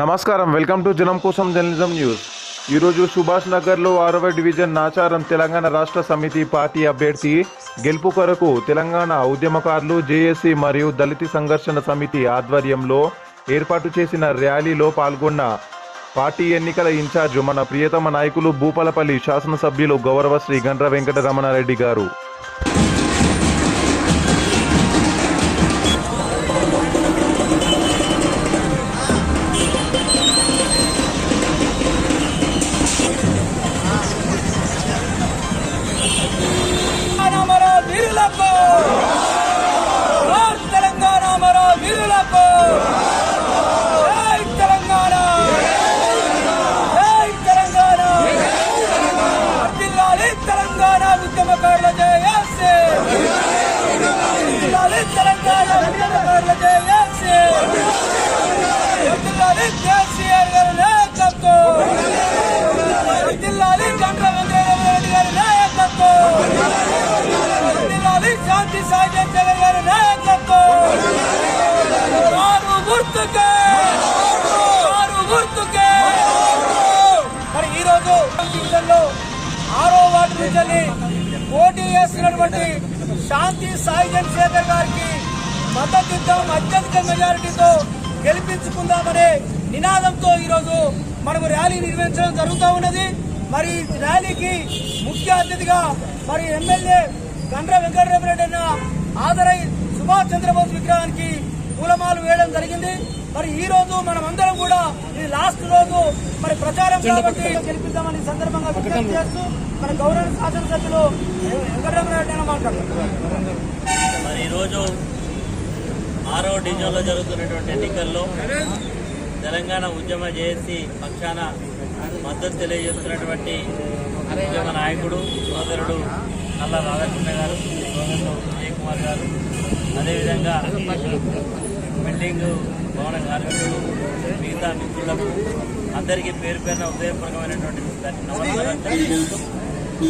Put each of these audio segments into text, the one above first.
నమస్కారం, welcome to జనం కోసం జర్నలిజం న్యూస్. ఈరోజు సుభాష్ నగర్లో 6వ డివిజన్ నాచారం తెలంగాణ రాష్ట్ర సమితి పార్టీ అభ్యర్థి గెలుపు కొరకు తెలంగాణ ఉద్యమకారులు జేఏసీ మరియు దళిత సంఘర్షణ సమితి ఆధ్వర్యంలో ఏర్పాటు చేసిన ర్యాలీలో పాల్గొన్న పార్టీ ఎన్నికల ఇన్ఛార్జ్ మన ప్రియతమ నాయకులు భూపాలపల్లి శాసనసభ్యులు గౌరవశ్రీ గండ్ర వెంకటరమణారెడ్డి గారు. మరి ఈరోజు ఆరో వార్డు నుంచి పోటీ చేస్తున్నటువంటి శాంతి సాయి చంద్రశేఖర్ గారికి మద్దతిద్దాం, అత్యధిక మెజారిటీతో గెలిపించుకుందామనే నినాదంతో ఈరోజు మనము ర్యాలీ నిర్వహించడం జరుగుతూ ఉన్నది. మరి ర్యాలీకి ముఖ్య అతిథిగా మరి ఎమ్మెల్యే గండ్ర వెంకటరమణారెడ్డి అన్న ఆదరై సుభాష్ చంద్రబోస్ విగ్రహానికి పూలమాలు వేయడం జరిగింది. మరి ఈ రోజు మనం అందరం కూడా ఇది లాస్ట్ రోజు మరి ప్రచారం కాబట్టి గెలిపిద్దామని సందర్భంగా విజ్ఞప్తి చేస్తూ మన గౌరవ శాసనసభ్యులు వెంకటరమణారెడ్డి అన్న మాట్లాడుతున్నారు. మరి ఈరోజు 6వ డివిజన్లో జరుగుతున్నటువంటి ఎన్నికల్లో తెలంగాణ ఉద్యమ జేఏసీ పక్షాన మద్దతు తెలియజేస్తున్నటువంటి ఉద్యమ నాయకుడు సోదరుడు నల్ల రాధాకృష్ణ గారు, సోదరుడు విజయ్ కుమార్ గారు, అదేవిధంగా బిల్డింగ్ భవన కార్మికులు, మిగతా మిత్రులకు అందరికీ పేరు పేరున హృదయపూర్వకమైనటువంటి నమస్కారం తెలియజేస్తూ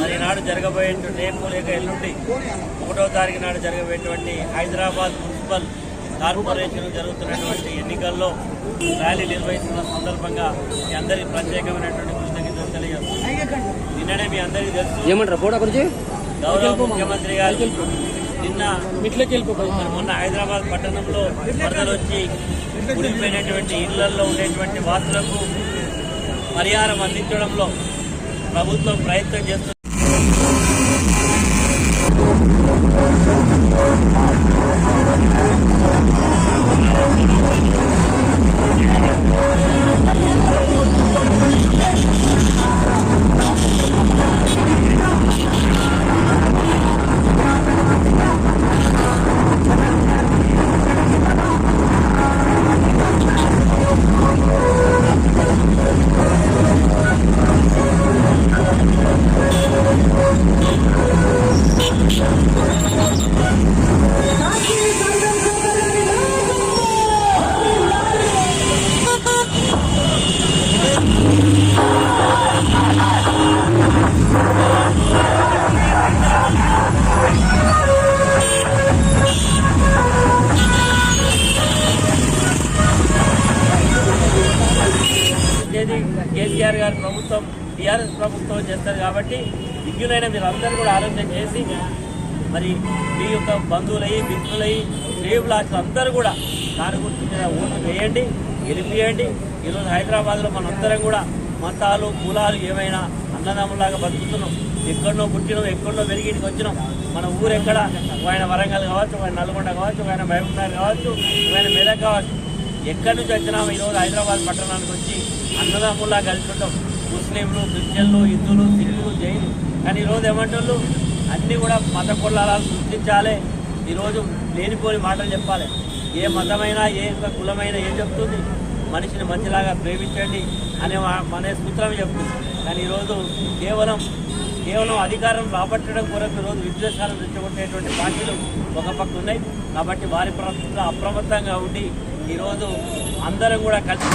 మరి నాడు జరగబోయేటువంటి రేపు లేక ఎల్లుండి 1వ తారీఖు నాడు జరగబోయేటువంటి హైదరాబాద్ మున్సిపల్ కార్పొరేషన్ జరుగుతున్నటువంటి ఎన్నికల్లో ర్యాలీ నిర్వహిస్తున్న సందర్భంగా మీ అందరికీ ప్రత్యేకమైనటువంటి కృతజ్ఞతలు తెలియజేస్తున్నాం. నిన్ననే మీ అందరికీ తెలుసు, గౌరవ ముఖ్యమంత్రి గారు నిన్న మొన్న హైదరాబాద్ పట్టణంలో వరదలు వచ్చి కూలిపోయినటువంటి ఇళ్లలో ఉండేటువంటి వాసులకు పరిహారం అందించడంలో ప్రభుత్వం ప్రయత్నం చేస్తుంది. కేసీఆర్ గారి ప్రభుత్వం టీఆర్ఎస్ ప్రభుత్వం చేస్తారు కాబట్టి విజ్ఞులైన మీరు అందరూ కూడా ఆలోచన చేసి మరి మీ యొక్క బంధువులయ్యి మిత్రులయ్యి శ్రేయులాసులు అందరూ కూడా దాని గురించి మీద ఓట్లు వేయండి, గెలిపియండి. ఈరోజు హైదరాబాద్లో మనందరం కూడా మతాలు కులాలు ఏమైనా అన్నదమ్ములాగా బతుకుతున్నాం. ఎక్కడనో పుట్టినాం, ఎక్కడనో పెరిగిడికి వచ్చినాం. మన ఊరు ఎక్కడ, ఆయన వరంగల్ కావచ్చు, ఆయన నల్గొండ కావచ్చు, ఆయన మహబూబ్నగర్ కావచ్చు, ఆయన మెదక్ కావచ్చు, ఎక్కడి నుంచి వచ్చినాము ఈరోజు హైదరాబాద్ పట్టణానికి వచ్చి అన్నదమ్ములా కలిసి ఉంటాం. ముస్లింలు, క్రిస్టియన్లు, హిందువులు, సిక్కులు, జైలు. కానీ ఈరోజు ఏమంటారు, అన్నీ కూడా మత కులాలను సృష్టించాలి. ఈరోజు లేనిపోని మాటలు చెప్పాలి. ఏ మతమైనా ఏ కులమైనా ఏం చెప్తుంది, మనిషిని మంచిలాగా ప్రేమించండి అనే సూత్రమే చెప్తుంది. కానీ ఈరోజు కేవలం అధికారం రాబట్టడం కొరకు ఈరోజు విద్వేషాలను రెచ్చగొట్టేటువంటి పార్టీలు ఒక పక్క ఉన్నాయి. కాబట్టి వారి ప్రవర్తనలో అప్రమత్తంగా ఉండి ఈరోజు అందరం కూడా కలిసి